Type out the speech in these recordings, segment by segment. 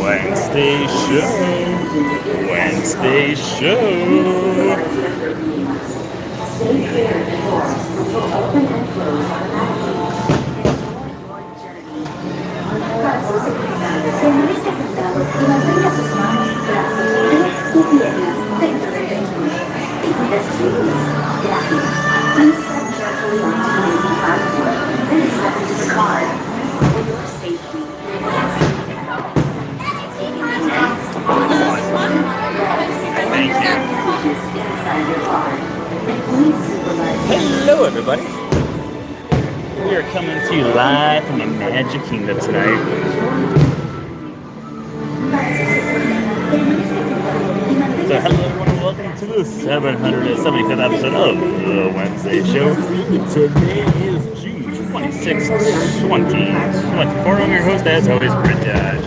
Wednesday show. Wednesday show. Permanezca sentado y mantenga sus manos y brazos, pies y piernas dentro del vehículo. Y cuida sus líneas. Gracias. Please step carefully onto the main platform, then step into the car. For your safety, Hello, everybody. We are coming to you live from the Magic Kingdom tonight. So, hello, everyone, and welcome to the 775th episode of the Wednesday Show. Today is June 26, 2024. I'm your host, as always, Brent Dodge.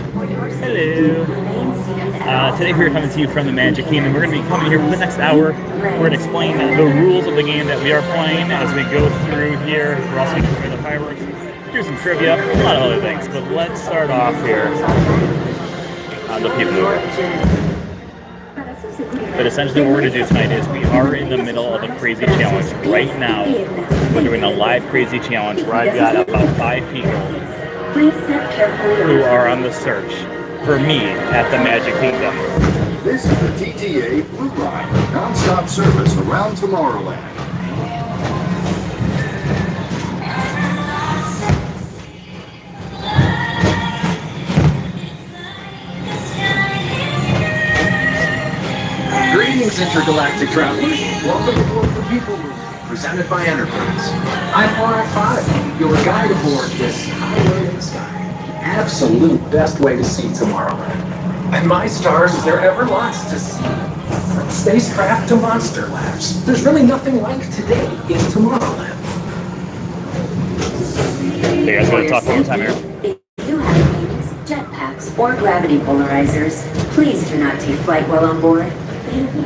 Hello. Today we're coming to you from the Magic Kingdom. We're going to be coming here for the next hour. We're going to explain the rules of the game that we are playing as we go through here. We're also going to go through the fireworks, do some trivia, a lot of other things. But let's start off here on the people mover. But essentially what we're going to do tonight is we are in the middle of a crazy challenge. Right now, we're doing a live crazy challenge where I've got about 5 people who are on the search for me at the Magic Kingdom. This is the TTA Blue Line, non-stop service around Tomorrowland. Greetings, intergalactic travelers. Welcome aboard the People Mover, presented by Enterprise. I'm RX-5, your guide aboard this highway in the sky. Absolute best way to see Tomorrowland. And my stars, is there ever lots to see? From spacecraft to monster labs, there's really nothing like today in Tomorrowland. Hey guys, going to talk one more time here. If you have wings, jetpacks, or gravity polarizers, please do not take flight while on board. Thank you.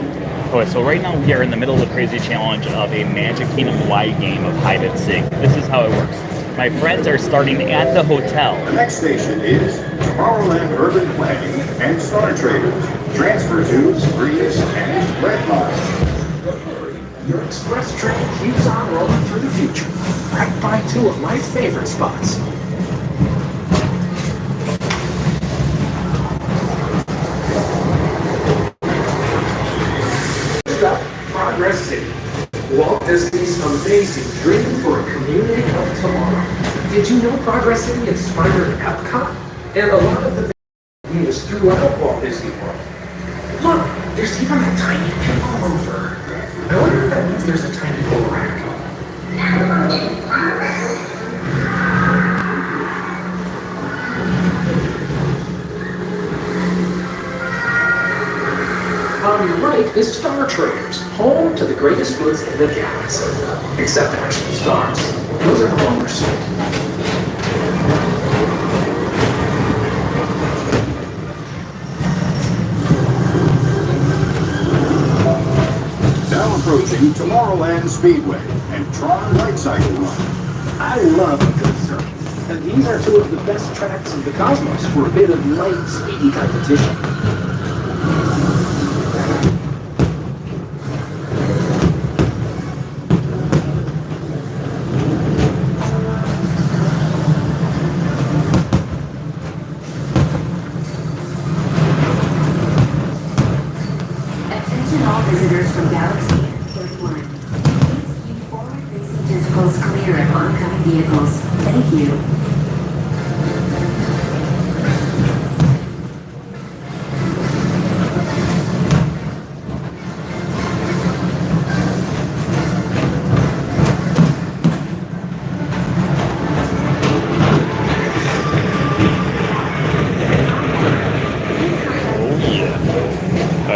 Okay, so right now we are in the middle of the crazy challenge of a Magic Kingdom wide game of hide and seek. This is how it works. My friends are starting at the hotel. The next station is Tomorrowland Urban Planning and Star Traders. Transfer to Breeze and Red Line. Your express train keeps on rolling through the future, right by 2 of my favorite spots. First up, Progress City. Walt Disney's amazing dream for a community of tomorrow. Did you know Progress City inspired Epcot? And a lot of the venues throughout Walt Disney World. Look, there's even a tiny People Mover. I wonder if that means there's a tiny Borak. On your right is Star Traders, home to the greatest goods in the galaxy. Except actual stars. Those are no longer sold. Now approaching Tomorrowland Speedway and Tron Light Cycle Run. I love a good circuit. And these are 2 of the best tracks in the cosmos for a bit of light, speedy competition. Attention all visitors from Galaxy N31. Please keep forward-facing tentacles clear of oncoming vehicles. Thank you.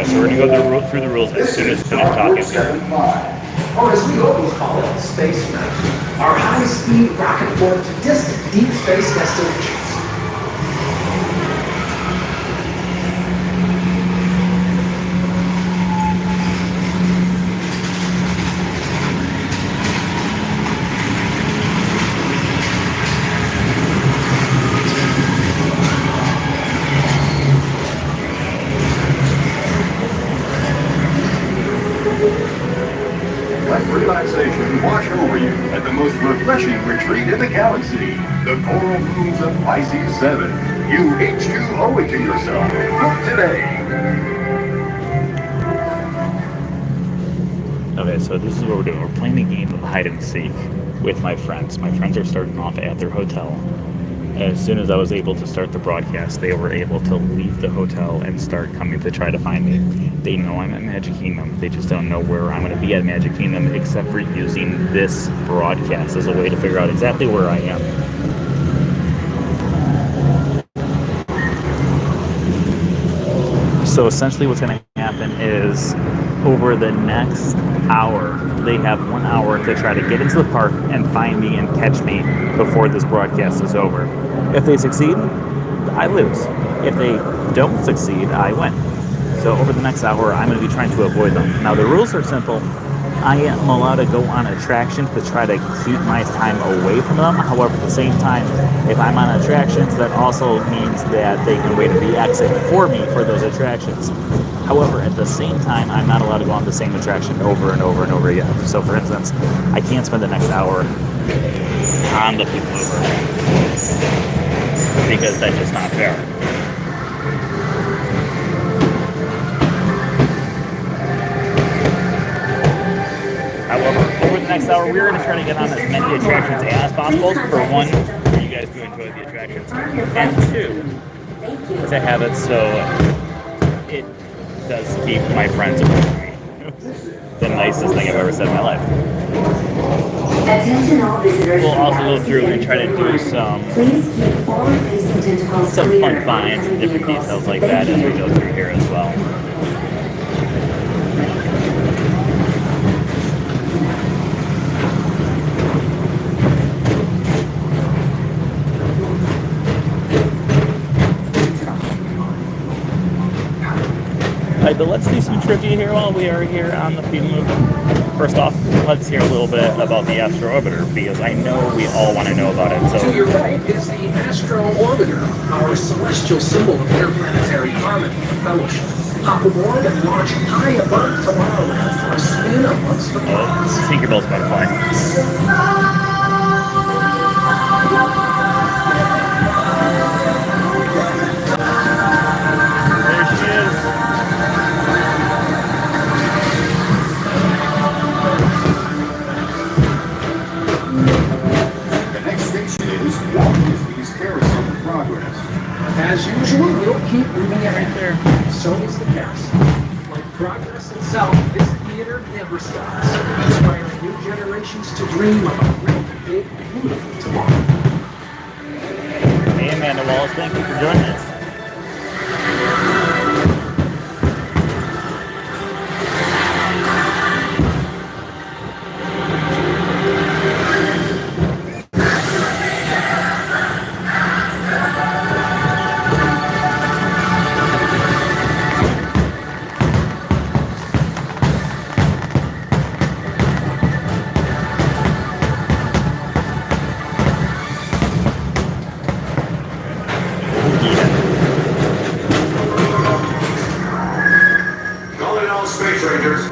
So we're going to go through the rules as soon as we finish talking. Or as we always call it, Space Mountain. Our high-speed rocket port to distant deep space destinations. refreshing retreat in the galaxy, the coral moons of Pisces 7. You H2 owe it to yourself. Book today. Okay, so this is what we're doing. We're playing a game of hide and seek with my friends. My friends are starting off at their hotel. As soon as I was able to start the broadcast, they were able to leave the hotel and start coming to try to find me. They know I'm at Magic Kingdom. They just don't know where I'm going to be at Magic Kingdom, except for using this broadcast as a way to figure out exactly where I am. So essentially what's going to happen is over the next hour, they have 1 hour to try to get into the park and find me and catch me before this broadcast is over. If they succeed, I lose. If they don't succeed, I win. So over the next hour, I'm going to be trying to avoid them. Now the rules are simple. I am allowed to go on attractions to try to keep my time away from them. However, at the same time, if I'm on attractions, that also means that they can wait at the exit for me for those attractions. However, at the same time, I'm not allowed to go on the same attraction over and over and over again. So for instance, I can't spend the next hour on the People Mover because that's just not fair. However, over the next hour, we're going to try to get on as many attractions as possible. For one, for you guys to enjoy the attractions, and two, to have it so it does keep my friends away from me. The nicest thing I've ever said in my life. We'll also go through and try to do some fun finds and different details like that as we go through here as well. Alright, but let's do some trivia here while we are here on the People Mover. First off, let's hear a little bit about the Astro Orbiter, because I know we all want to know about it. So, To your right is the Astro Orbiter, our celestial symbol of interplanetary harmony and fellowship. Hop aboard and launch high above Tomorrowland for a spin amongst the planets. Tinkerbell's butterfly. There she is. Walt Disney's Carousel of Progress. As usual, we'll keep moving ahead there. So is the castle. Like progress itself, this theater never stops, inspiring new generations to dream of a real big, beautiful tomorrow. Hey, Amanda Wallace, thank you for joining us.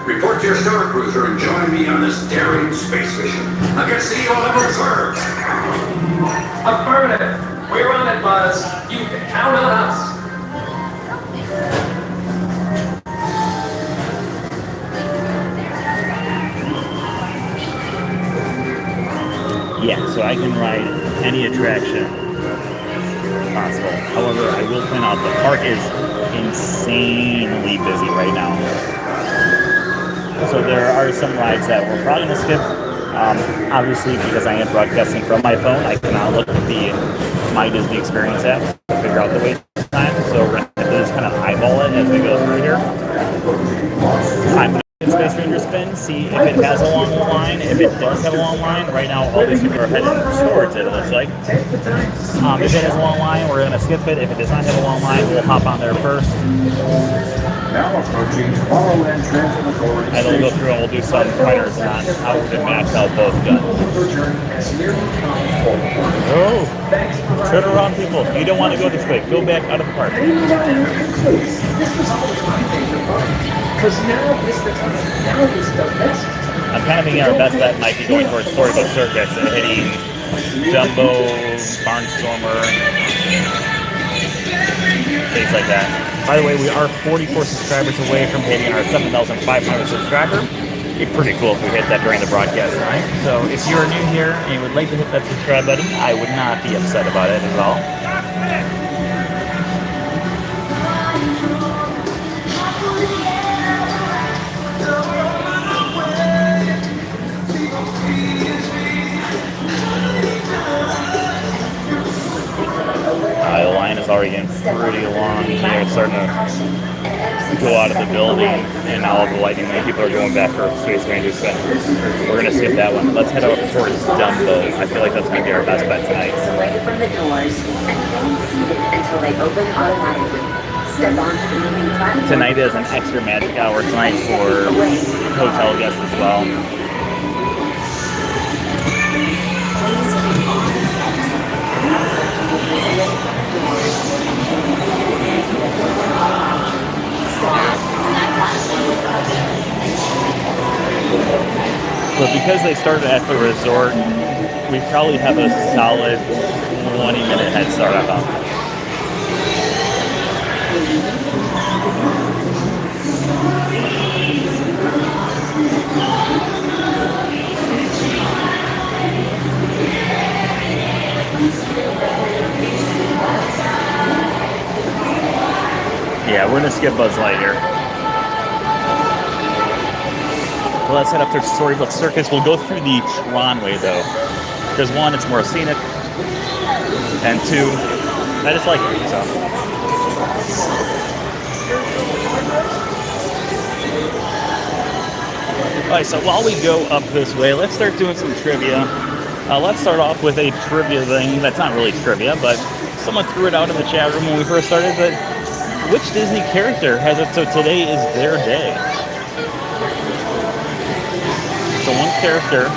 Report to your Star Cruiser and join me on this daring space mission against the evil Reserve. Affirmative. We're on it, Buzz. You can count on us. Yeah, so I can ride any attraction possible. However, I will point out the park is insanely busy right now. So there are some rides that we're probably going to skip. Obviously, because I am broadcasting from my phone, I cannot look at the My Disney Experience app to figure out the wait time. So we're going to just kind of eyeball it as we go through here. I'm going to get Space Ranger spin, see if it has a long line. If it does have a long line, right now all these people are heading towards it, it looks like. If it has a long line, we're going to skip it. If it does not have a long line, we'll hop on there first. Now approaching Tomorrowland Transit Authority. And we'll go through and we'll do some pointers on how to max out both guns. Oh, turn around, people. You don't want to go this way. Go back out of the park. This was always my favorite part. Because now is the time. Now is the best time. I'm kind of thinking our best bet might be going towards Storybook Circus and hitting Dumbo, Barnstormer, things like that. By the way, we are 44 subscribers away from hitting our 7,500 subscriber. It'd be pretty cool if we hit that during the broadcast tonight. So if you're new here and you would like to hit that subscribe button, I would not be upset about it at all. The line is already getting pretty long here. It's starting to go out of the building, and all of the lightning lane people are going back for Space Rangers. But we're going to skip that one. Let's head over towards Dumbo. I feel like that's going to be our best bet tonight. Away from the doors and remain seated until they open automatically. Step on the moving platform. Tonight is an extra magic hour tonight for hotel guests as well. But because they started at the resort, we probably have a solid 20-minute head start on them. Yeah, we're gonna skip Buzz Lightyear. Well, let's head up to Storybook Circus. We'll go through the Tron way though. Because one, it's more scenic, and two, I just like it. So. All right, so while we go up this way, let's start doing some trivia. Let's start off with a trivia thing that's not really trivia, but someone threw it out in the chat room when we first started. But which Disney character has it so today is their day? So one character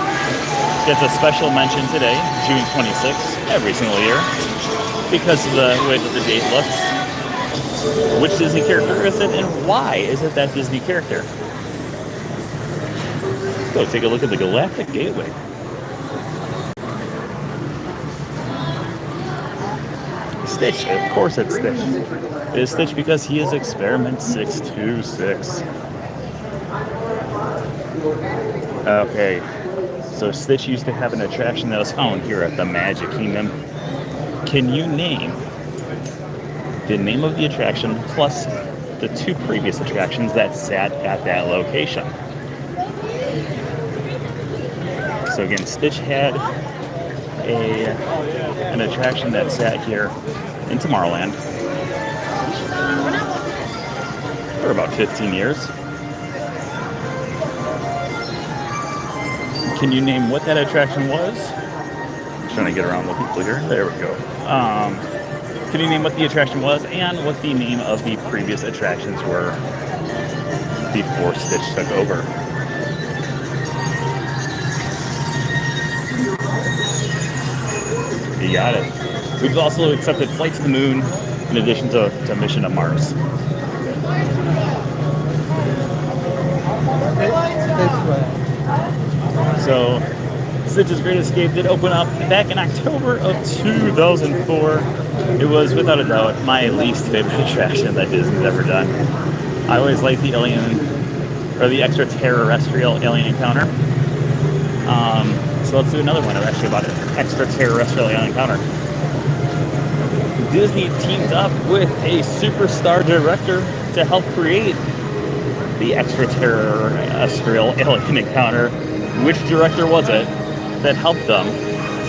gets a special mention today, June 26th, every single year, because of the way that the date looks. Which Disney character is it, and why is it that Disney character? Go take a look at the Galactic Gateway. Stitch, of course it's Stitch. It is Stitch because he is Experiment 626. Okay, so Stitch used to have an attraction that was found here at the Magic Kingdom. Can you name the name of the attraction plus the two previous attractions that sat at that location? So again, Stitch had an attraction that sat here in Tomorrowland for about 15 years. Can you name what that attraction was? I'm trying to get around the people here. There we go. Can you name what the attraction was and what the name of the previous attractions were before Stitch took over? You got it. We've also accepted Flight to the Moon in addition to Mission to Mars. So, Stitch's Great Escape did open up back in October of 2004. It was, without a doubt, my least favorite attraction that Disney's ever done. I always liked the the extraterrestrial alien encounter. So let's do another one actually about an extraterrestrial alien encounter. Disney teamed up with a superstar director to help create the extraterrestrial alien encounter. Which director was it that helped them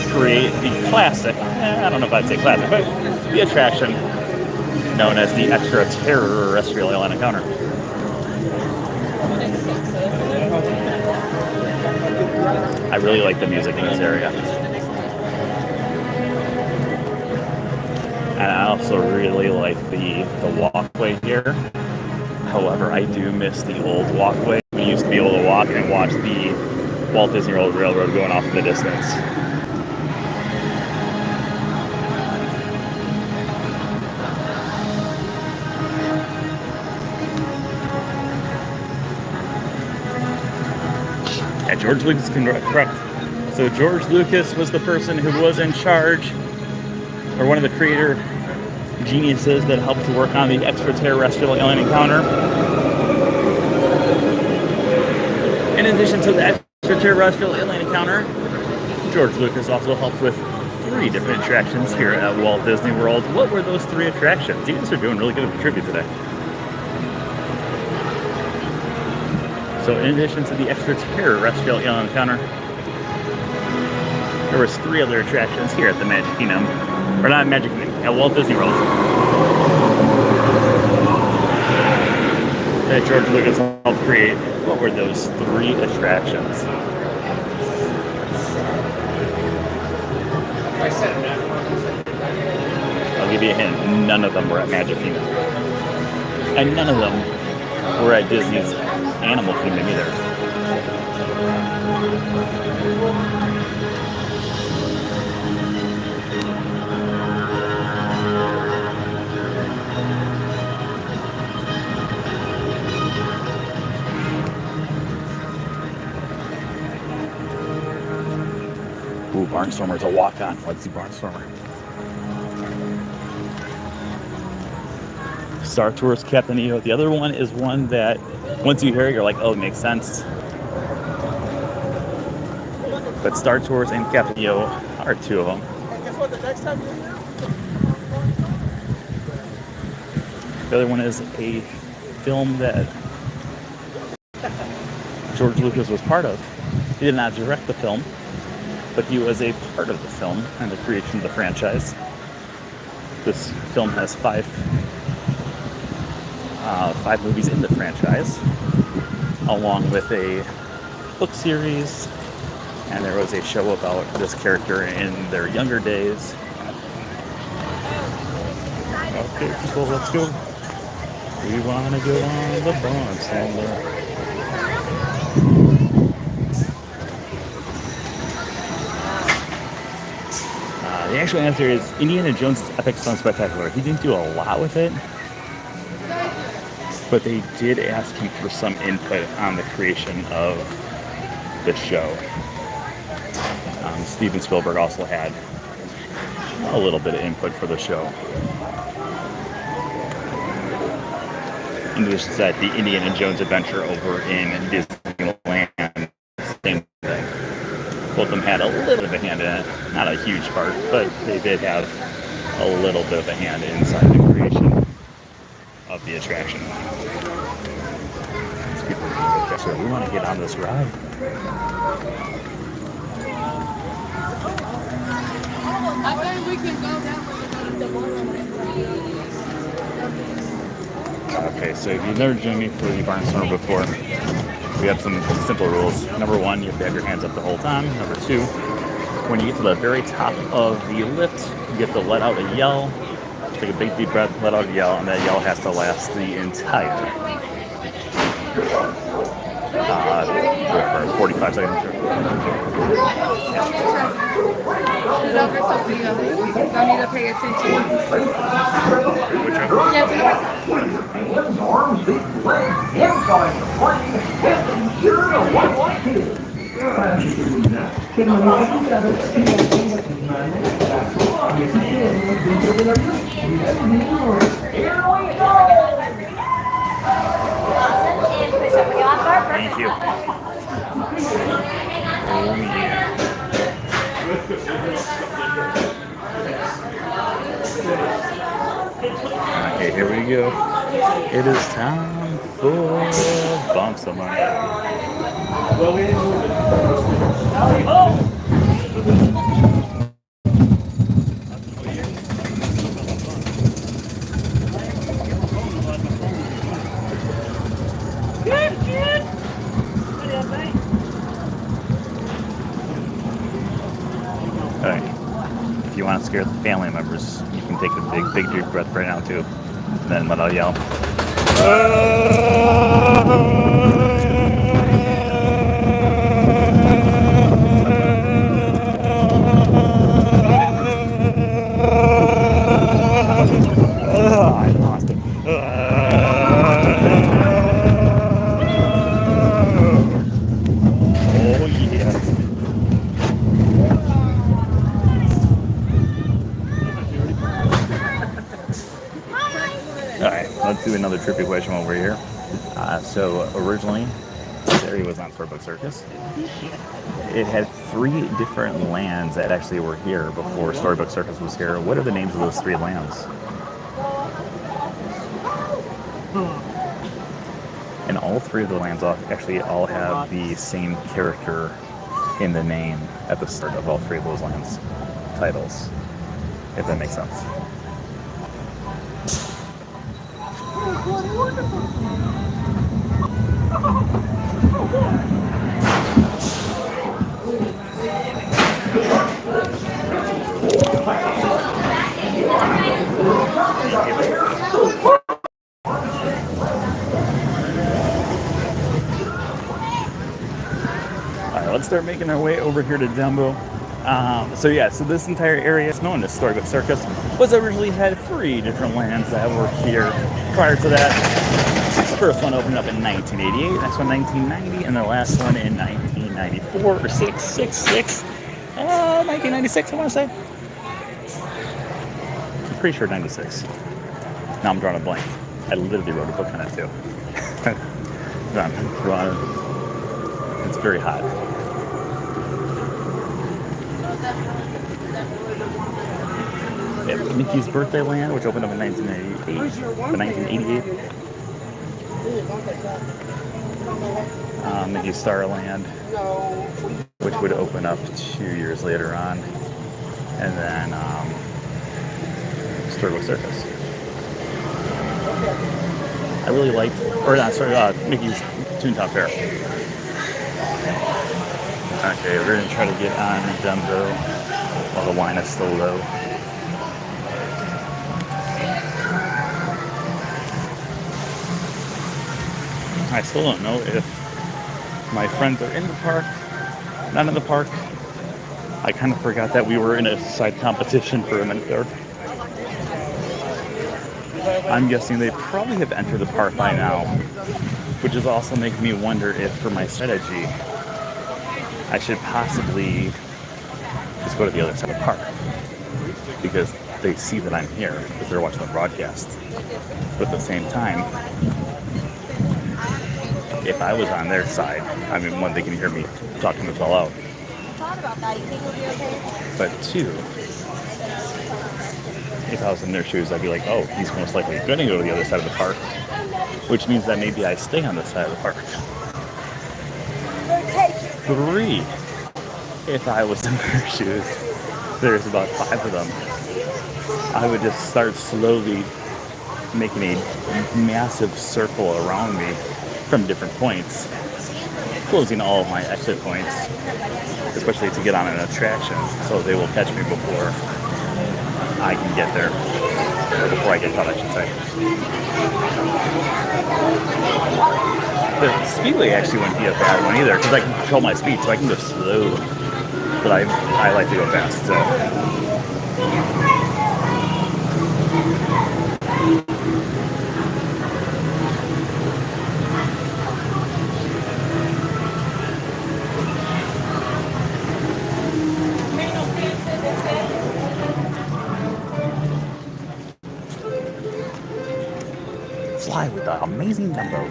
create the classic, I don't know if I'd say classic, but the attraction known as the extraterrestrial alien encounter? I really like the music in this area. And I also really like the walkway here. However, I do miss the old walkway. We used to be able to walk and watch the Walt Disney World Railroad going off in the distance. Yeah, George Lucas can correct. So George Lucas was the person who was in charge, or one of the creator geniuses that helped to work on the extraterrestrial alien encounter. In addition to the extraterrestrial alien encounter, George Lucas also helped with 3 different attractions here at Walt Disney World. What were those 3 attractions? You guys are doing really good at the trivia today. So in addition to the extraterrestrial alien encounter, there was 3 other attractions here at the Magic Kingdom, or not Magic Kingdom, at Walt Disney World, that George Lucas helped create. What were those 3 attractions? I'll give you a hint. None of them were at Magic Kingdom. And none of them were at Disney's Animal Kingdom either. Ooh, Barnstormer's a walk-on. Let's see Barnstormer. Star Tours, Captain EO. The other one is one that once you hear it, you're like, oh, it makes sense. But Star Tours and Captain EO are 2 of them. Guess what? The next time you're here, The other one is a film that George Lucas was part of. He did not direct the film, but he was a part of the film and the creation of the franchise. This film has 5 movies in the franchise, along with a book series, and there was a show about this character in their younger days. Okay, people, let's go. We want to go on the Barnstormer. The actual answer is Indiana Jones' Epic Stunt Spectacular. He didn't do a lot with it, but they did ask him for some input on the creation of the show. Steven Spielberg also had a little bit of input for the show. In addition to that, the Indiana Jones adventure over in Disneyland, same thing. Both of them had a little bit of a hand in it, not a huge part, but they did have a little bit of a hand inside the creation of the attraction. So we want to get on this ride. I think we can go down where the Okay, so if you've never joined me for the Barnstormer before, we have some simple rules. Number 1, you have to have your hands up the whole time. Number 2, when you get to the very top of the lift, you have to let out a yell. Take a big deep breath, let out a yell, and that yell has to last the entire 45 seconds. It over, Sophia. Don't need to pay attention. Which one? Yeah, Thank you. Oh, yeah. Okay, here we go. It is time for Barnstormer. Alright. If you want to scare the family members, you can take a big deep breath right now too. And then let out a yell. I lost it. Oh Alright, let's do another trivia question over here. So originally, this area was not Storybook Circus. It had 3 different lands that actually were here before Storybook Circus was here. What are the names of those 3 lands? And all 3 of the lands actually all have the same character in the name at the start of all 3 of those lands titles, if that makes sense. Alright, let's start making our way over here to Dumbo. So this entire area is known as Storybook Circus. Was originally had 3 different lands that were here. Prior to that, the first one opened up in 1988, next one 1990, and the last one in 1994 or 1996, I want to say. I'm pretty sure 96. Now I'm drawing a blank. I literally wrote a book on it too. It's very hot. Yeah, Mickey's Birthday Land, which opened up in 1988. Mickey's Starland, which would open up 2 years later on. And then Storybook Circus. I really liked, Mickey's Toontown Fair. Okay, we're going to try to get on Dumbo while the line is still low. I still don't know if my friends are in the park, not in the park. I kind of forgot that we were in a side competition for a minute there. I'm guessing they probably have entered the park by now, which is also making me wonder if for my strategy, I should possibly just go to the other side of the park because they see that I'm here because they're watching the broadcast. But at the same time, if I was on their side, I mean, one, they can hear me talking this all out. But 2, if I was in their shoes, I'd be like, oh, he's most likely going to go to the other side of the park, which means that maybe I stay on this side of the park. 3, if I was in their shoes, there's about 5 of them, I would just start slowly making a massive circle around me from different points, closing all of my exit points, especially to get on an attraction, so they will catch me before I can get there, or before I get caught, I should say. The speedway actually wouldn't be a bad one either, because I can control my speed, so I can go slow, but I like to go fast, so. Fly with the amazing Dumbo.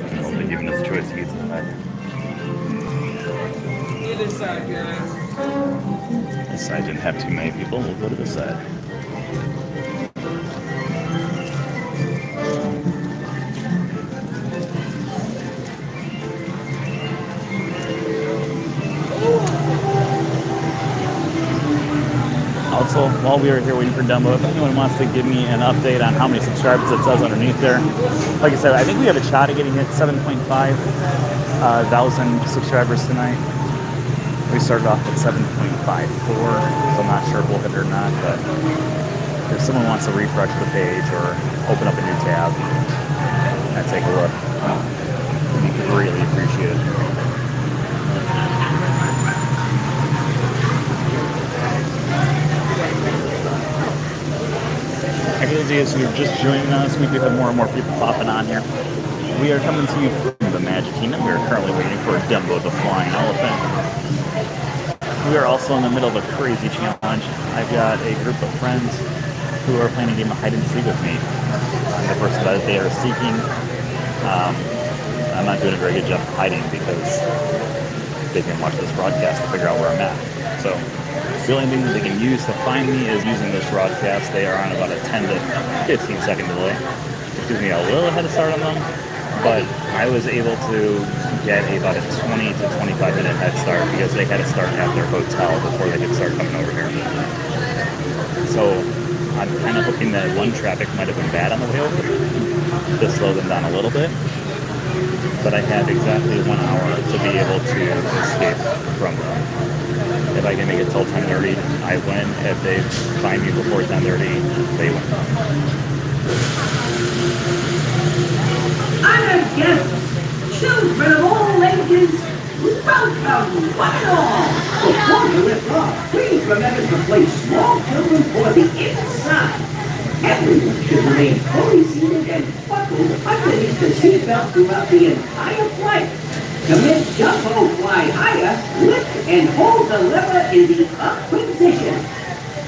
I'm only giving us choice speeds in the back. This side, guys. This side didn't have too many people. We'll go to this side. Also, while we were here waiting for Dumbo, if anyone wants to give me an update on how many subscribers it says underneath there. Like I said, I think we have a shot at getting hit 7.5 thousand subscribers tonight. We started off at 7.54, so I'm not sure if we'll hit it or not, but if someone wants to refresh the page or open up a new tab and take a look, we greatly appreciate it. For those of you who are just joining us, we do have more and more people popping on here. We are coming to you from the Magic Kingdom. We are currently waiting for Dumbo the Flying Elephant. We are also in the middle of a crazy challenge. I've got a group of friends who are playing a game of hide and seek with me. And the person that they are seeking, I'm not doing a very good job of hiding because they can watch this broadcast to figure out where I'm at. So the only thing that they can use to find me is using this broadcast. They are on about a 10 to 15 second delay. It gives me a little head start on them, but I was able to get about a 20 to 25 minute head start because they had to start at their hotel before they could start coming over here. So I'm kind of hoping that one traffic might have been bad on the way over to slow them down a little bit. But I have exactly 1 hour to be able to escape from them. If I can make it till 10:30, I win. If they find me before 10:30, they win. Honored guests, children of all ages, welcome, one and all. Before you lift off, please remember to place small children for the inside. Everyone should remain fully seated and buckled underneath the seatbelt throughout the entire flight. To make Jumbo fly higher, lift and hold the lever in the up position.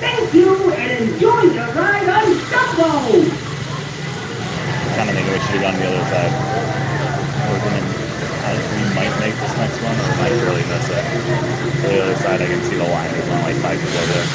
Thank you and enjoy your ride on Jumbo! Kind of think we should have gone the other side. We might make this next one, or might really miss it. To the other side, I can see the line. There's only like 5 people there.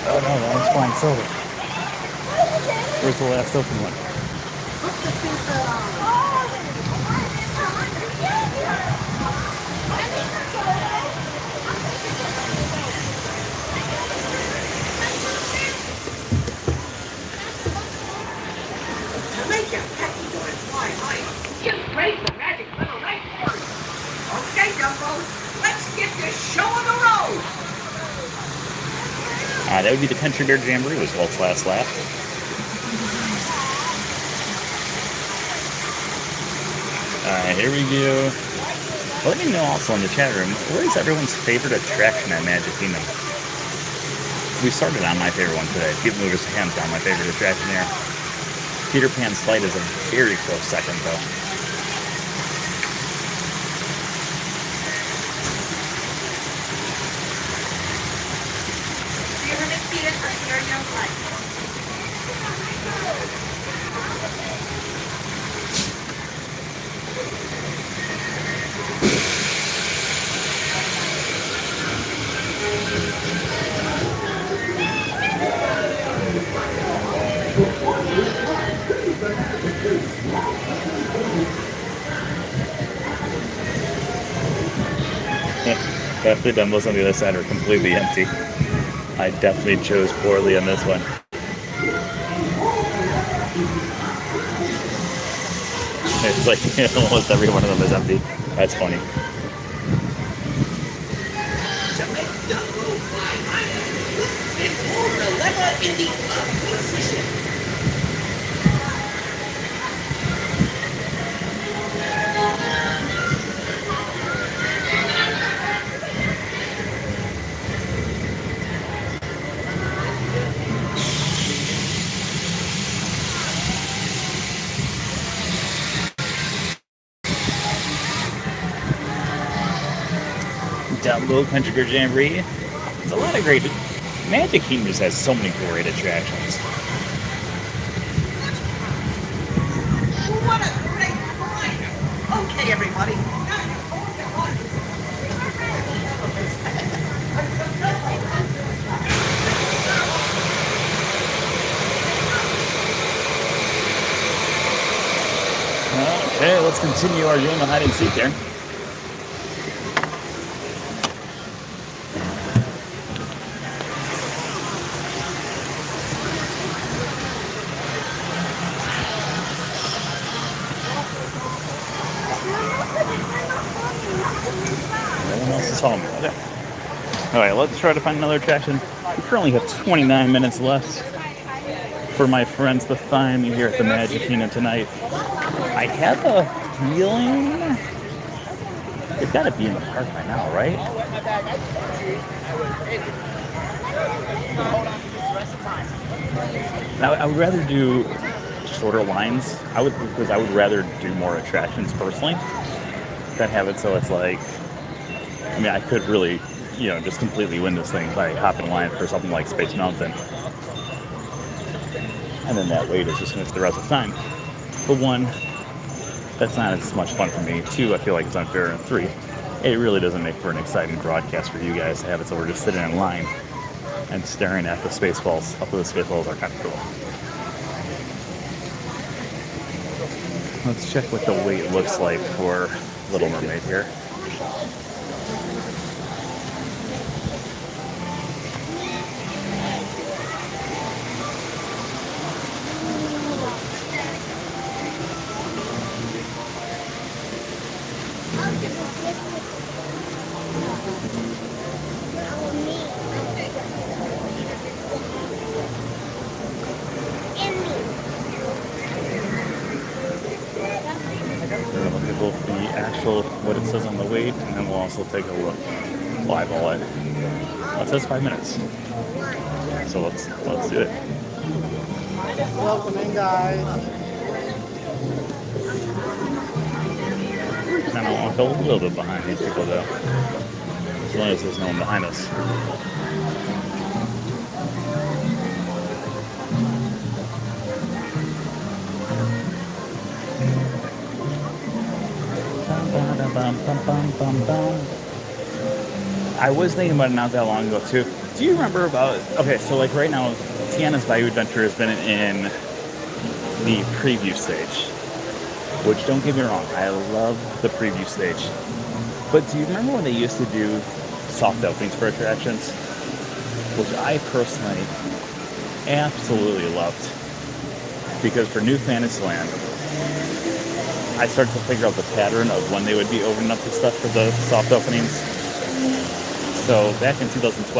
Oh no, that one's flying silver. Where's the last open one? To make your taxi going fly high, just raise the magic little right forward. Okay, Jumbo, let's get this show on the road. That would be the Country Bear Jamboree was Walt's last lap. Here we go. Let me know also in the chat room, what is everyone's favorite attraction at Magic Kingdom? We started on my favorite one today. People move his hands down, my favorite attraction here. Peter Pan's Flight is a very close second, though. Half the demos on the other side are completely empty. I definitely chose poorly on this one. It's like almost every one of them is empty. That's funny. Download Country Girl Jamboree. There's a lot of great. Magic Kingdom just has so many great attractions. What a great ride! Okay, everybody. Okay, let's continue our game of hide and seek here. No one else is following me. Okay. All right, let's try to find another attraction. We currently have 29 minutes left for my friends to find me here at the Magic Kingdom tonight. I have a feeling they've got to be in the park by now, right? Now, I would rather do shorter lines. Because I would rather do more attractions personally than have it so it's like, I mean, I could really, just completely win this thing by hopping a line for something like Space Mountain. And then that wait is just going to throughout the time. But one, that's not as much fun for me. Two, I feel like it's unfair. And three, it really doesn't make for an exciting broadcast for you guys to have it so we're just sitting in line and staring at the Spaceballs. Up to the Spaceballs are kind of cool. Let's check what the wait looks like for Little Mermaid here. What it says on the wait, and then we'll also take a look eyeball it. Oh, it says 5 minutes. So let's do it. Welcome in, guys. Kind of walk a little bit behind these people though, as long as there's no one behind us. I was thinking about it not that long ago too. Do you remember about, okay, so like right now, Tiana's Bayou Adventure has been in the preview stage, which don't get me wrong, I love the preview stage. But do you remember when they used to do soft openings for attractions? Which I personally absolutely loved. Because for New Fantasyland, I started to figure out the pattern of when they would be opening up the stuff for the soft openings. So back in 2012,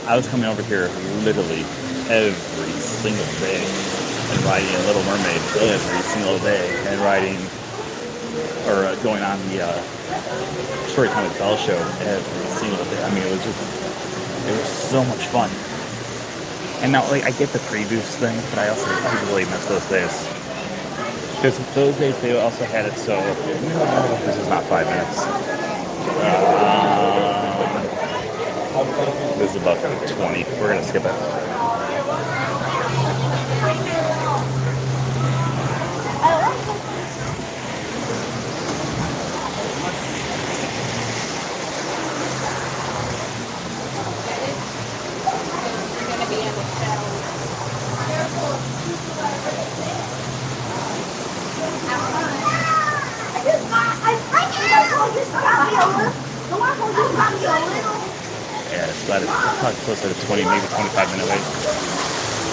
I was coming over here literally every single day and riding a Little Mermaid every single day and riding or going on the Storytime with Belle show every single day. I mean, it was so much fun. And now, like, I get the previews thing, but I really miss those days. Because those days they also had it so, this is not 5 minutes. This is about 20. We're going to skip it. Yeah, it's about probably closer to 20, maybe 25-minute wait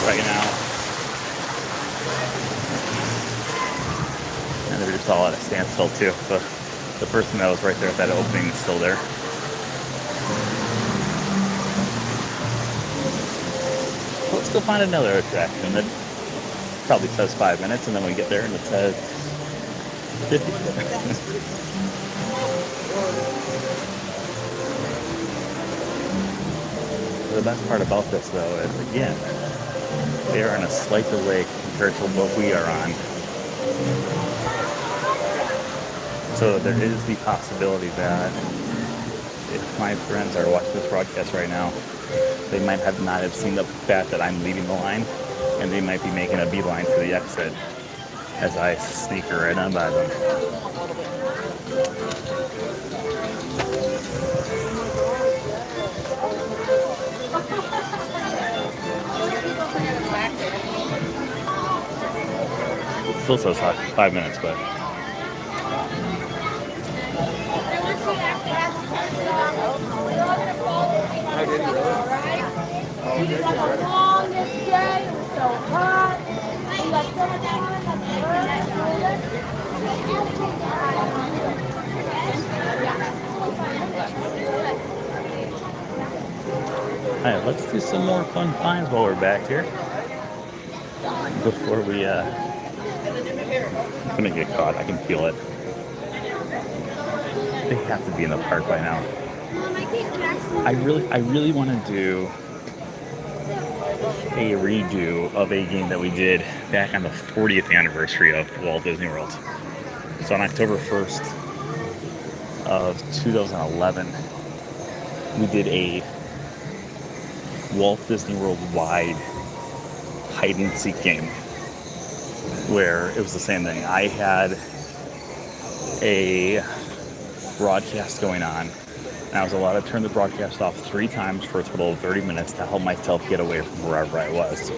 right now. And they're just all at a standstill too. The person that was right there at that opening is still there. So let's go find another attraction that probably says 5 minutes, and then we get there and it says 50. The best part about this, though, is again, they are in a slight delay compared to what we are on. So there is the possibility that if my friends are watching this broadcast right now, they might not have seen the fact that I'm leaving the line, and they might be making a beeline to the exit as I sneak right on by them. Still says 5 minutes, but alright, let's do some more fun finds while we're back here before we gonna get caught. I can feel it. They have to be in the park by now. I really want to do a redo of a game that we did back on the 40th anniversary of Walt Disney World. So on October 1st of 2011, we did a Walt Disney World wide hide and seek game where it was the same thing. I had a broadcast going on, and I was allowed to turn the broadcast off 3 times for a total of 30 minutes to help myself get away from wherever I was.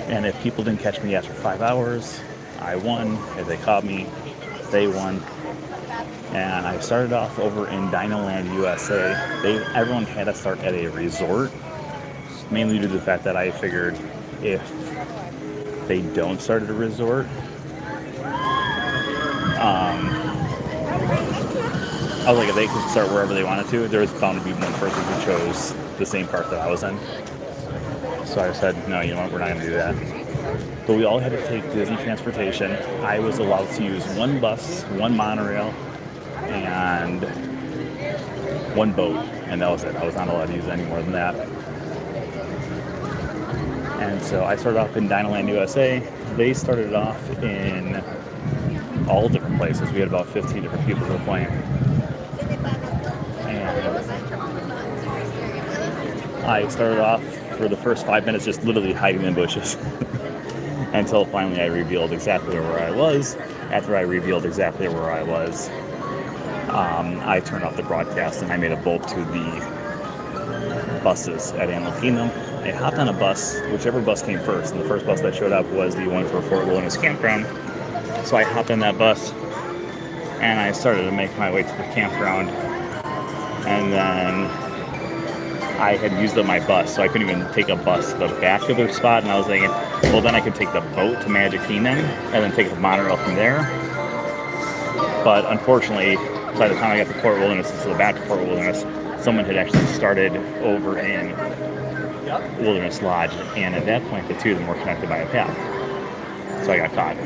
And if people didn't catch me after 5 hours, I won. If they caught me, they won. And I started off over in Dinoland, USA. Everyone had to start at a resort, mainly due to the fact that I figured if they don't start at a resort, I was like, if they could start wherever they wanted to, there was bound to be one person who chose the same park that I was in. So I said, no, you know what, we're not going to do that. But we all had to take Disney transportation. I was allowed to use 1 bus, 1 monorail, and 1 boat, and that was it. I was not allowed to use any more than that. And so I started off in Dinoland, USA. They started off in all different places. We had about 15 different people who were playing. And I started off for the first 5 minutes just literally hiding in bushes until finally I revealed exactly where I was. After I revealed exactly where I was, I turned off the broadcast and I made a bolt to the buses at Animal Kingdom. I hopped on a bus, whichever bus came first, and the first bus that showed up was the one for Fort Wilderness Campground. So I hopped on that bus and I started to make my way to the campground, and then I had used up my bus, so I couldn't even take a bus to the back of their spot, and I was thinking, well, then I could take the boat to Magic Kingdom and then take the monorail from there. But unfortunately, by the time I got to Fort Wilderness and to the back of Fort Wilderness, someone had actually started over in Wilderness Lodge, and at that point the two of them were connected by a path. So I got caught.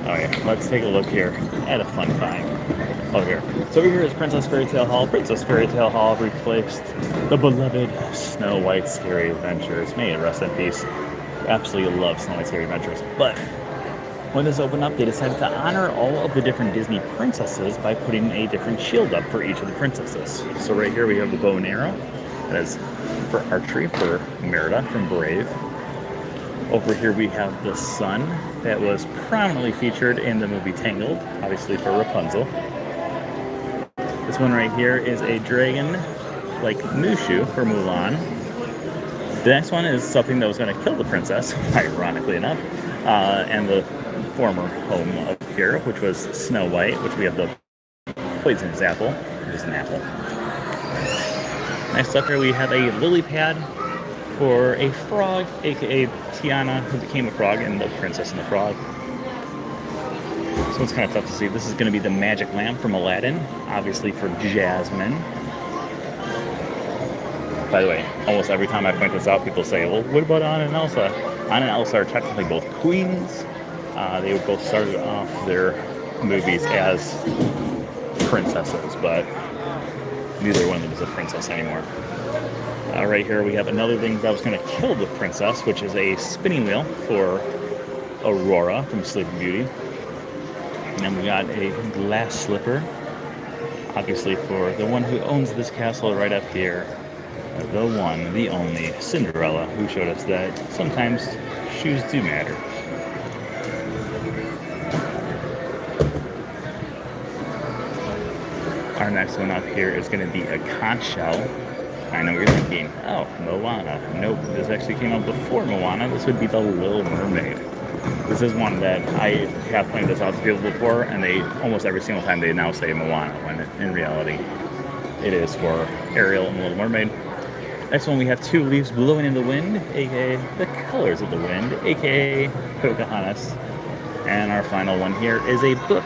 Okay, let's take a look here at a fun find over here. So over here is Princess Fairy Tale Hall. Princess Fairy Tale Hall replaced the beloved Snow White Scary Adventures. May it rest in peace. Absolutely love Snow White Scary Adventures. But when this opened up, they decided to honor all of the different Disney princesses by putting a different shield up for each of the princesses. So right here we have the bow and arrow. That is for archery for Merida from Brave. Over here we have the sun that was prominently featured in the movie Tangled, obviously for Rapunzel. This one right here is a dragon like Mushu for Mulan. The next one is something that was going to kill the princess, ironically enough, and the former home of here, which was Snow White, which we have the poisonous apple, which is an apple. Next up here we have a lily pad for a frog, aka Tiana, who became a frog in The Princess and the Frog. So it's kind of tough to see. This is going to be the magic lamp from Aladdin, obviously for Jasmine. By the way, almost every time I point this out, people say, well, what about Anna and Elsa? Anna and Elsa are technically both queens. They both started off their movies as princesses, but neither one of them is a princess anymore. Right here we have another thing that was going to kill the princess, which is a spinning wheel for Aurora from Sleeping Beauty. And then we got a glass slipper, obviously for the one who owns this castle right up here. The one, the only, Cinderella, who showed us that sometimes shoes do matter. Our next one up here is going to be a conch shell. I know what you're thinking, oh, Moana. Nope, this actually came out before Moana. This would be the Little Mermaid. This is one that I have pointed this out to people before, and they almost every single time they now say Moana, when in reality it is for Ariel and the Little Mermaid. Next one we have Two Leaves Blowing in the Wind, aka The Colors of the Wind, aka Pocahontas. And our final one here is a book,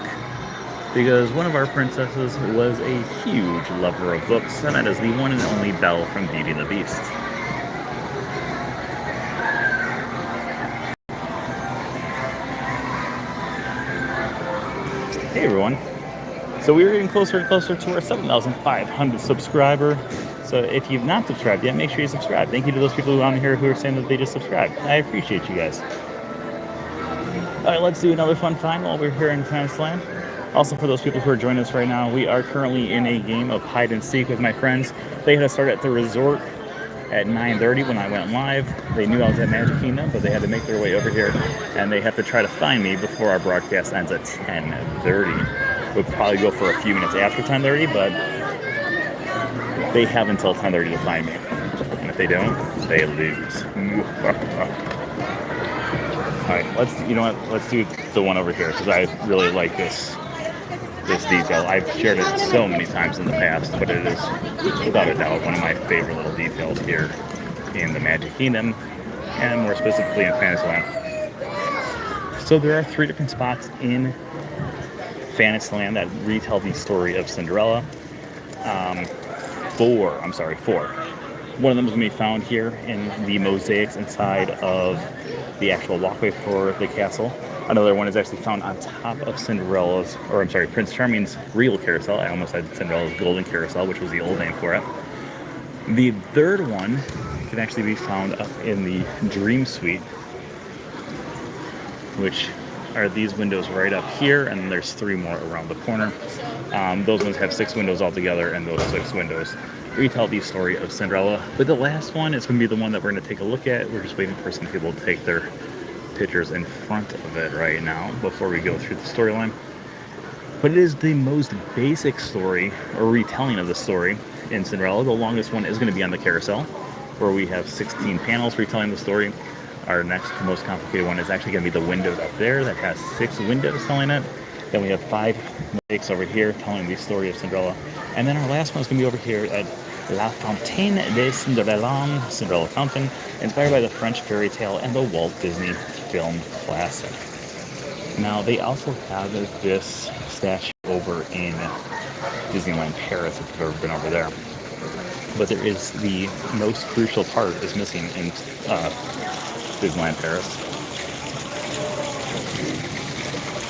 because one of our princesses was a huge lover of books, and that is the one and only Belle from Beauty and the Beast. Hey everyone. So we're getting closer and closer to our 7,500 subscriber. So if you've not subscribed yet, make sure you subscribe. Thank you to those people on here who are saying that they just subscribed. I appreciate you guys. Alright, let's do another fun find while we're here in Fantasyland. Also, for those people who are joining us right now, we are currently in a game of hide and seek with my friends. They had to start at the resort at 9:30 when I went live. They knew I was at Magic Kingdom, but they had to make their way over here, and they have to try to find me before our broadcast ends at 10:30. We'll probably go for a few minutes after 10:30, but they have until 10:30 to find me. And if they don't, they lose. Alright, let's do the one over here, because I really like this detail. I've shared it so many times in the past, but it is without a doubt one of my favorite little details here in the Magic Kingdom, and more specifically in Fantasyland. So there are 3 different spots in Fantasyland that retell the story of Cinderella. 4. One of them is going to be found here in the mosaics inside of the actual walkway for the castle. Another one is actually found on top of Prince Charming's real carousel. I almost said Cinderella's golden carousel, which was the old name for it. The third one can actually be found up in the Dream Suite, which are these windows right up here, and there's 3 more around the corner. Those ones have 6 windows altogether, and those 6 windows retell the story of Cinderella. But the last one is going to be the one that we're going to take a look at. We're just waiting for some people to take their pictures in front of it right now before we go through the storyline. But it is the most basic story, or retelling of the story in Cinderella. The longest one is going to be on the carousel, where we have 16 panels retelling the story. Our next most complicated one is actually going to be the windows up there that has 6 windows telling it. Then we have 5 mosaics over here telling the story of Cinderella. And then our last one is going to be over here at La Fontaine de Cinderella, Cinderella Fountain, inspired by the French fairy tale and the Walt Disney film classic. Now, they also have this statue over in Disneyland Paris, if you've ever been over there. But there is the most crucial part is missing in Disneyland Paris.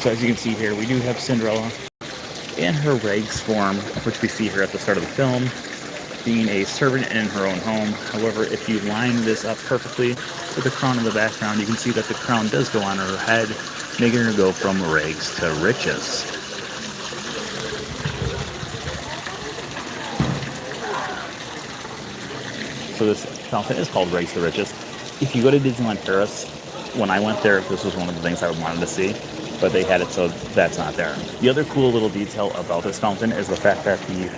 So as you can see here, we do have Cinderella in her rags form, which we see here at the start of the film, being a servant in her own home. However, if you line this up perfectly with the crown in the background, you can see that the crown does go on her head, making her go from rags to riches. So this fountain is called Rags to Riches. If you go to Disneyland Paris, when I went there, this was one of the things I wanted to see, but they had it so that's not there. The other cool little detail about this fountain is the fact that the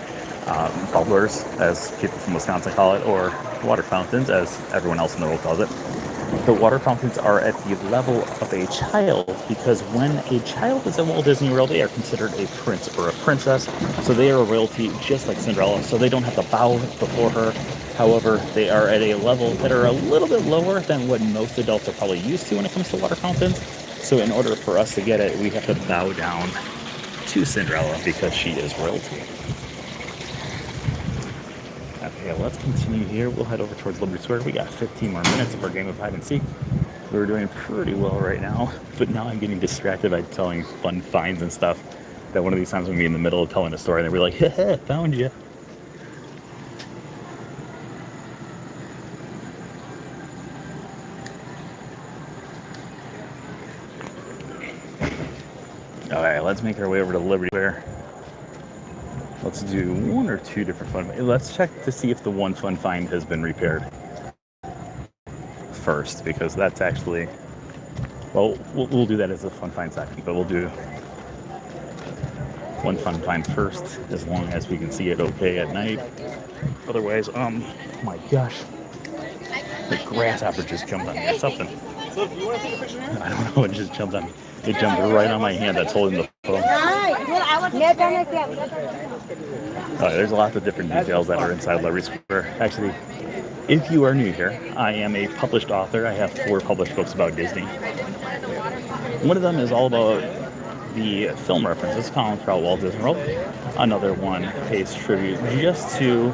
bubblers, as people from Wisconsin call it, or water fountains, as everyone else in the world calls it, the water fountains are at the level of a child, because when a child is at Walt Disney World, they are considered a prince or a princess, so they are a royalty just like Cinderella, so they don't have to bow before her, However, they are at a level that are a little bit lower than what most adults are probably used to when it comes to water fountains. So in order for us to get it, we have to bow down to Cinderella because she is royalty. Okay, let's continue here. We'll head over towards Liberty Square. We got 15 more minutes of our game of hide and seek. We're doing pretty well right now, but now I'm getting distracted by telling fun finds and stuff. That one of these times I'm gonna be in the middle of telling a story and they'll be like, haha, found you. Alright, let's make our way over to Liberty Square. Let's do one or two different fun. Let's check to see if the one fun find has been repaired first, because that's actually, well, we'll do that as a fun find second, but we'll do one fun find first, as long as we can see it okay at night. Otherwise, oh my gosh, the grasshopper just jumped on me or something. So, do you want to take a picture here? I don't know, it just jumped on me. It jumped right on my hand that's holding the phone. There's lots of different details that are inside Liberty Square. Actually, if you are new here, I am a published author. I have 4 published books about Disney. One of them is all about the film references found throughout Walt Disney World. Another one pays tribute just to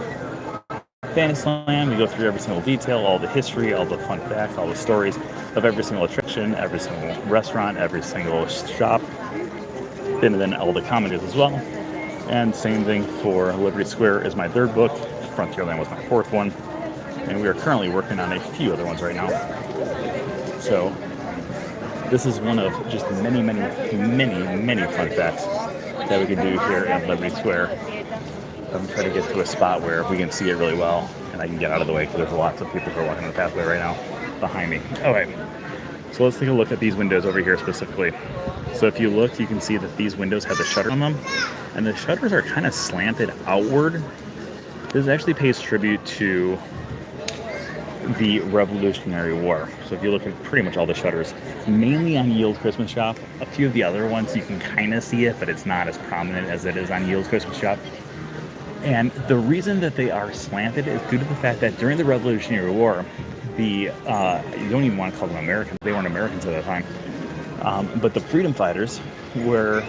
Fantasyland. We go through every single detail, all the history, all the fun facts, all the stories of every single attraction, every single restaurant, every single shop, and then all the comedies as well. And same thing for Liberty Square is my 3rd book. Frontierland was my 4th one. And we are currently working on a few other ones right now. So this is one of just many fun facts that we can do here at Liberty Square. I'm trying to get to a spot where we can see it really well and I can get out of the way because there's lots of people who are walking on the pathway right now behind me. Okay, so let's take a look at these windows over here specifically. So if you look, you can see that these windows have the shutter on them, and the shutters are kind of slanted outward. This actually pays tribute to the Revolutionary War. So if you look at pretty much all the shutters, mainly on Yield Christmas Shop. A few of the other ones you can kind of see it, but it's not as prominent as it is on Yield Christmas Shop. And the reason that they are slanted is due to the fact that during the Revolutionary War, you don't even want to call them Americans, they weren't Americans at the time, but the freedom fighters were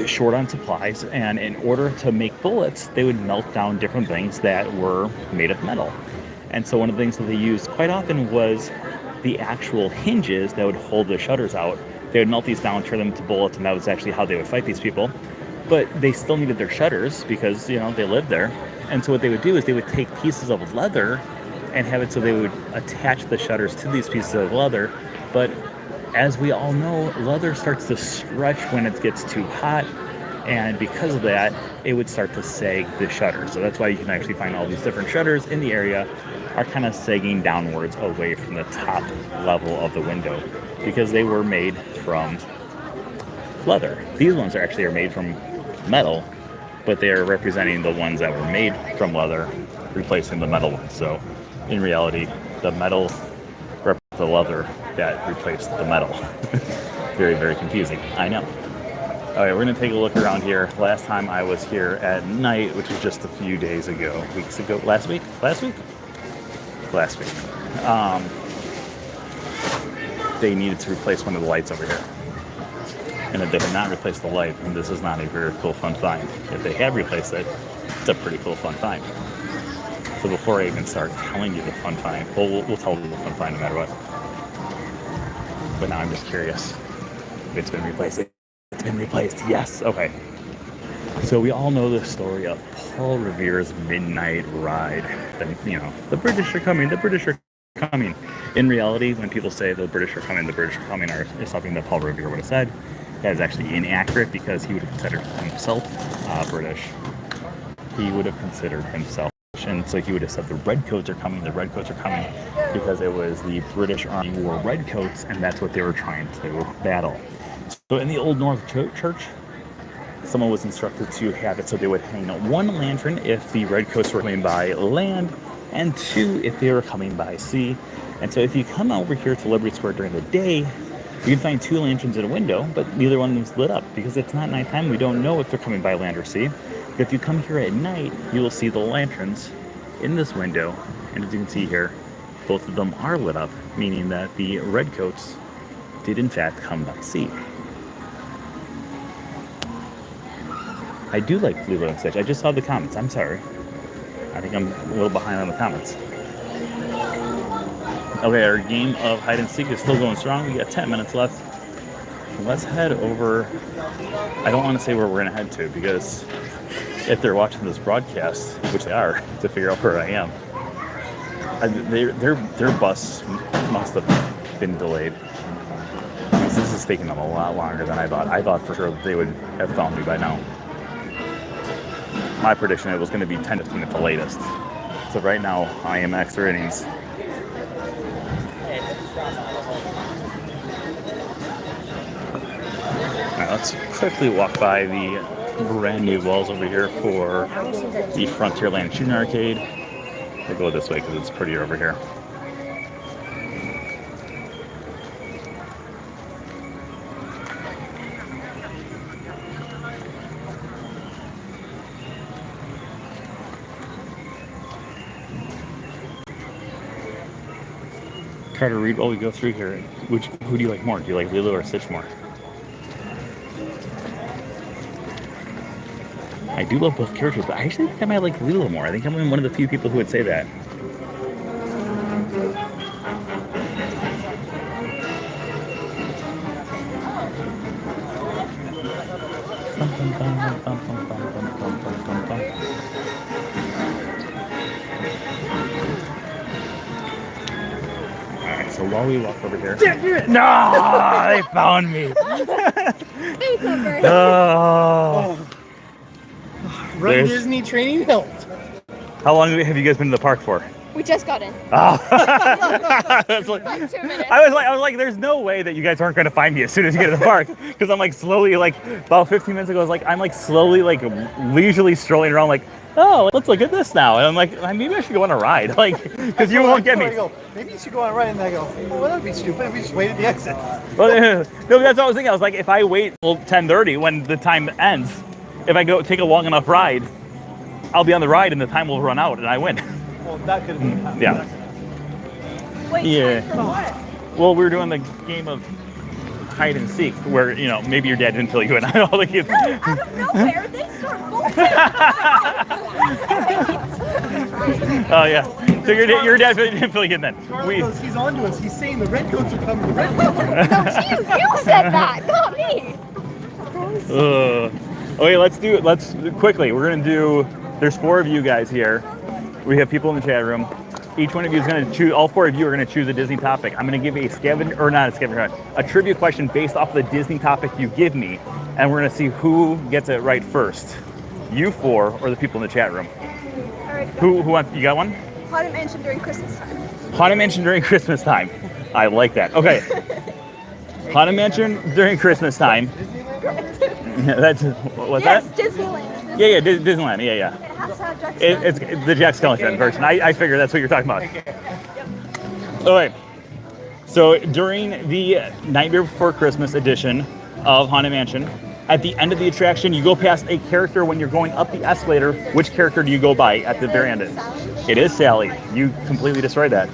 short on supplies, and in order to make bullets, they would melt down different things that were made of metal. And so one of the things that they used quite often was the actual hinges that would hold the shutters out. They would melt these down, turn them into bullets, and that was actually how they would fight these people. But they still needed their shutters because, you know, they lived there. And so what they would do is they would take pieces of leather and have it so they would attach the shutters to these pieces of leather. But as we all know, leather starts to stretch when it gets too hot, and because of that, it would start to sag the shutters. So that's why you can actually find all these different shutters in the area are kind of sagging downwards away from the top level of the window because they were made from leather. These ones are made from metal, but they are representing the ones that were made from leather, replacing the metal ones. So in reality, the metal represents the leather that replaced the metal. Very, very confusing, I know. All right, we're gonna take a look around here. Last time I was here at night, which was just a few days ago, last week, they needed to replace one of the lights over here. And if they had not replaced the light, then this is not a very cool, fun find. If they have replaced it, it's a pretty cool, fun find. So before I even start telling you the fun find, we'll tell you the fun find no matter what. But now I'm just curious if it's been replaced. It's been replaced, yes, okay. So we all know the story of Paul Revere's Midnight Ride. The British are coming, the British are coming. In reality, when people say the British are coming is something that Paul Revere would have said. That is actually inaccurate because he would have considered himself British. He would have considered himself, and so he would have said the Redcoats are coming, because it was the British Army wore redcoats, and that's what they were trying to battle. So in the Old North Church, someone was instructed to have it so they would hang out 1 lantern if the redcoats were coming by land, and 2 if they were coming by sea. And so if you come over here to Liberty Square during the day, you can find 2 lanterns in a window, but neither one of them is lit up because it's not nighttime. We don't know if they're coming by land or sea. But if you come here at night, you will see the lanterns in this window, and as you can see here, both of them are lit up, meaning that the redcoats did in fact come by sea. I do like Lilo and Stitch. I just saw the comments. I'm sorry. I think I'm a little behind on the comments. Okay, our game of hide and seek is still going strong. We got 10 minutes left. Let's head over. I don't want to say where we're going to head to because if they're watching this broadcast, which they are, to figure out where I am, their bus must have been delayed. This is taking them a lot longer than I thought. I thought for sure they would have found me by now. My prediction, it was going to be 10 to 15 at the latest. So right now, I am extra innings. Now let's quickly walk by the brand new walls over here for the Frontierland Shooting Arcade. We'll go this way because it's prettier over here. Carter Reed, while we go through here, who do you like more? Do you like Lilo or Stitch more? I do love both characters, but I actually think I might like Lilo more. I think I'm one of the few people who would say that. Alright, so while we walk over here... No! They found me! It's over. Oh. Run There's- Disney training helped. How long have you guys been to the park for? We just got in. Oh. That's like, Like 2 minutes. I was like, there's no way that you guys aren't going to find me as soon as you get to the park, because I'm like slowly, like about 15 minutes ago, I was like, I'm like slowly, like leisurely strolling around, like, oh, let's look at this now, and I'm like, maybe I should go on a ride, like, because you won't get me. I go, maybe you should go on a ride, and I go, well, that'd be stupid if we just wait at the exit. Well, no, that's what I was thinking. I was like, if I wait till 10:30 when the time ends, if I go take a long enough ride, I'll be on the ride and the time will run out and I win. Well, that could have been. Yeah. Wait, Yeah. time for what? Well, we were doing the game of hide and seek, where maybe your dad didn't fill you in. I don't think No, out of nowhere, they start bullshitting. Oh yeah. So your dad didn't fill you in then. Scarlett goes, he's on to us. He's saying the redcoats are coming. The redcoats are No, you said that, not me. Okay, let's quickly. We're gonna do. There's 4 of you guys here. We have people in the chat room. Each one of you is going to choose. All 4 of you are going to choose a Disney topic. I'm going to give a trivia question based off the Disney topic you give me, and we're going to see who gets it right first. You 4 or the people in the chat room. All right, Who wants? You got one? Haunted Mansion during Christmas time. Haunted Mansion during Christmas time. I like that. Okay. Haunted Mansion during Christmas time. That's what's Yes, that? Disneyland. Yeah, Disneyland. Yeah. It has to have Jack It's the Jack Skellington version. I figure that's what you're talking about. Okay. So during the Nightmare Before Christmas edition of Haunted Mansion, at the end of the attraction, you go past a character when you're going up the escalator. Which character do you go by at the very end? Sally. It is Sally. You completely destroyed that.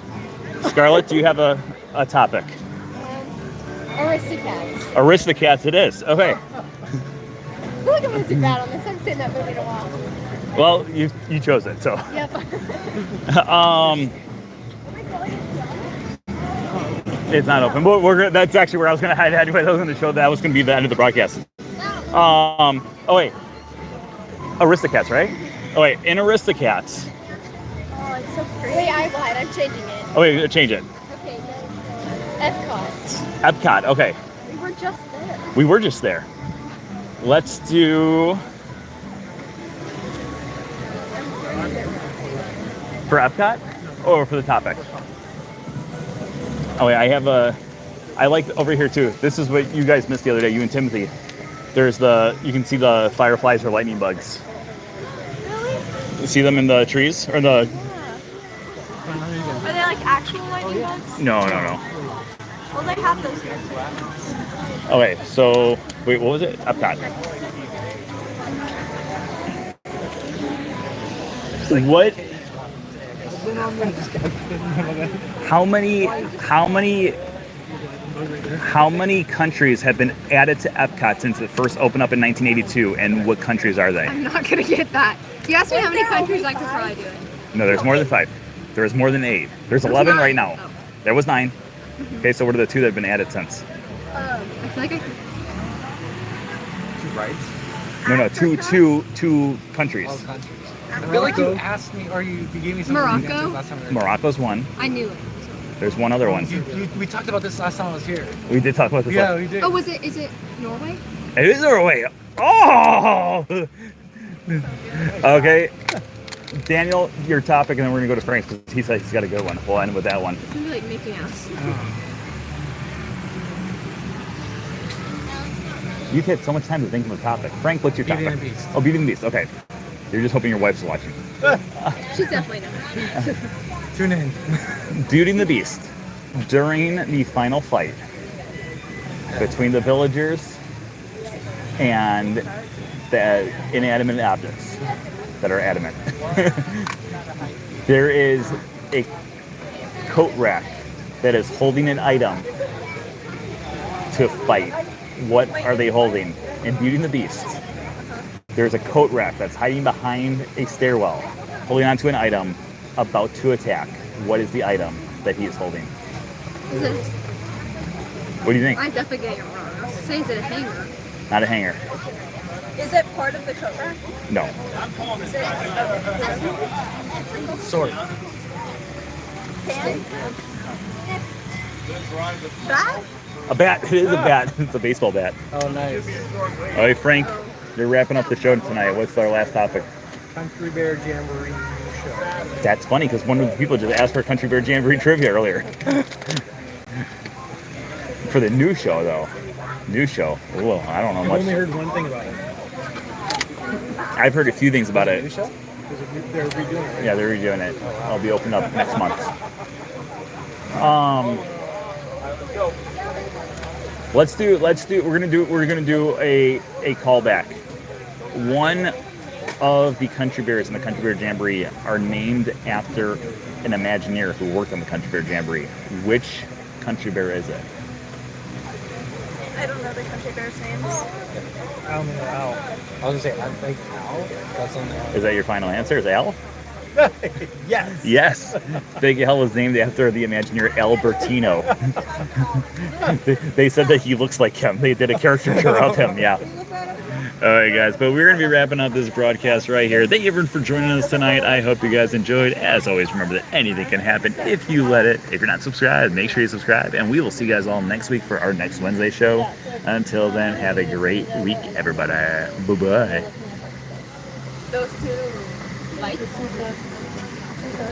Scarlett, do you have a topic? Aristocats. Aristocats it is. Okay. I feel like I'm gonna do bad on this. I haven't seen that movie in a while. Well, you chose it, so. Yep. It's not open. But that's actually where I was going to head anyway. I was going to show that was going to be the end of the broadcast. Oh wait. Aristocats, right? Oh wait, in Aristocats. Oh, it's so pretty. Wait, I lied. I'm changing it. Oh wait, change it. Okay, Epcot. Epcot, okay. We were just there. We were just there. Let's do... For Epcot? Or for the topic? Oh wait, I like over here too. This is what you guys missed the other day, you and Timothy. You can see the fireflies or lightning bugs. Really? You see them in the trees? Or the... Yeah. Are they like actual lightning bugs? No. Well, they have those here too. Okay, so, wait, what was it? Epcot. How many countries have been added to Epcot since it first opened up in 1982, and what countries are they? I'm not gonna get that. If you ask me how many countries, I could probably do it. No, there's more than 5. There's more than 8. There's 11 9. right now. Oh. There was 9. Okay, so what are the 2 that have been added since? I feel like I could. 2 rights. No, two countries. All countries. I feel like you asked me, or you gave me some Morocco? last time. Morocco's 1. I knew it. There's one other one. We talked about this last time I was here. We did talk about this. Yeah, we did. Oh, is it Norway? It is Norway. Oh! Okay. Daniel, your topic, and then we're going to go to Frank's because he said he's got a good one. We'll end with that one. It's gonna be like Mickey Mouse. You've had so much time to think of a topic. Frank, what's your Beauty topic? and the Beast. Oh, Beauty and the Beast. Okay. You're just hoping your wife's watching. She's definitely not. Tune in. Beauty and the Beast. During the final fight between the villagers and the inanimate objects that are adamant, there is a coat rack that is holding an item to fight. What are they holding? In Beauty and the Beast, there's a coat rack that's hiding behind a stairwell, holding onto an item, about to attack. What is the item that he is holding? Is it? What do you think? I'm definitely getting it wrong. I was gonna say, is it a hanger? Not a hanger. Is it part of the coat rack? No. Sword. Pan? Bat? A bat. It is a bat. It's a baseball bat. Oh, nice. All right, Frank, you're wrapping up the show tonight. What's our last topic? Country Bear Jamboree show. That's funny because one of the people just asked for Country Bear Jamboree trivia earlier. For the new show, though. New show. Well, I don't know I've much. only heard one thing about it. I've heard a few things about New it. show? They're redoing it, right? Yeah, they're redoing it. I'll be opened up next month. We're gonna do a callback. One of the Country Bears in the Country Bear Jamboree are named after an Imagineer who worked on the Country Bear Jamboree. Which Country Bear is it? I don't know the country bears' names. I don't know Al. I was gonna say, I think Al. That's on Is that your final answer? Is Al? Yes. Yes. Big Al was named after the Imagineer Albertino. They said that he looks like him. They did a caricature of him. Yeah. All right, guys. But we're going to be wrapping up this broadcast right here. Thank you everyone for joining us tonight. I hope you guys enjoyed. As always, remember that anything can happen if you let it. If you're not subscribed, make sure you subscribe. And we will see you guys all next week for our next Wednesday show. Until then, have a great week, everybody. Bye-bye. Those 2 lights.